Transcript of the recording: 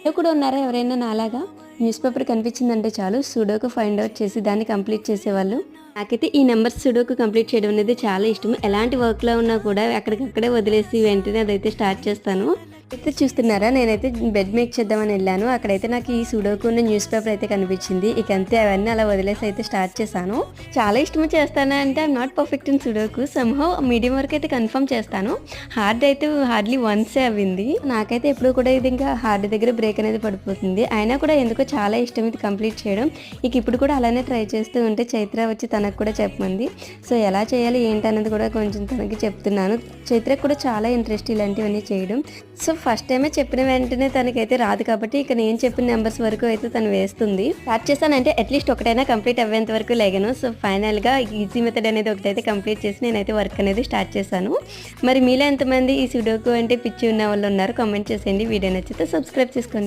మీరు కూడా ఉన్నారా ఎవరైనా నాలాగా న్యూస్ పేపర్ కనిపించిందంటే చాలు సుడోకు ఫైండ్ అవుట్ చేసి దాన్ని కంప్లీట్ చేసేవాళ్ళు. నాకైతే ఈ నెంబర్స్ సుడోకు కంప్లీట్ చేయడం అనేది చాలా ఇష్టం. ఎలాంటి వర్క్‌లో ఉన్నా కూడా అక్కడికక్కడే వదిలేసి వెంటనే అదైతే స్టార్ట్ చేస్తాను. అయితే చూస్తున్నారా, నేనైతే బెడ్ మేక్ చేద్దామని వెళ్ళాను. అక్కడైతే నాకు ఈ సుడోకున్న న్యూస్ పేపర్ అయితే కనిపించింది. ఇక అంతే అవన్నీ అలా వదిలేసి అయితే స్టార్ట్ చేశాను. చాలా ఇష్టము చేస్తాను అంటే I'm not perfect in sudoku. Somehow medium వరకు అయితే కన్ఫర్మ్ చేస్తాను. హార్డ్ అయితే హార్డ్‌లీ వన్సే అవ్వింది. నాకైతే ఎప్పుడు కూడా ఇది ఇంకా హార్డ్ దగ్గర బ్రేక్ అనేది పడిపోతుంది. అయినా కూడా ఎందుకో చాలా ఇష్టం ఇది కంప్లీట్ చేయడం. ఇక ఇప్పుడు కూడా అలానే ట్రై చేస్తూ ఉంటే చైత్ర వచ్చి తనకు కూడా చెప్పమంది. సో ఎలా చేయాలి ఏంటన్నది కూడా కొంచెం తనకి చెప్తున్నాను. చైత్రకు కూడా చాలా ఇంట్రెస్ట్ ఇలాంటివన్నీ చేయడం. సో ఫస్ట్ టైమే చెప్పిన వెంటనే తనకైతే రాదు కాబట్టి ఇక నేను చెప్పిన నెంబర్స్ వరకు అయితే తను వేస్తుంది. స్టార్ట్ చేశానంటే అట్లీస్ట్ ఒకటైనా కంప్లీట్ అవ్వేంత వరకు లేగను. సో ఫైనల్గా ఈజీ మెథడ్ అనేది ఒకటైతే కంప్లీట్ చేసి నేనైతే వర్క్ అనేది స్టార్ట్ చేశాను. మరి మీలో ఎంతమంది ఈ సుడోకు అంటే పిచ్చి ఉన్న వాళ్ళు ఉన్నారు కామెంట్ చేసేయండి. వీడియో నచ్చితే సబ్స్క్రైబ్ చేసుకోండి.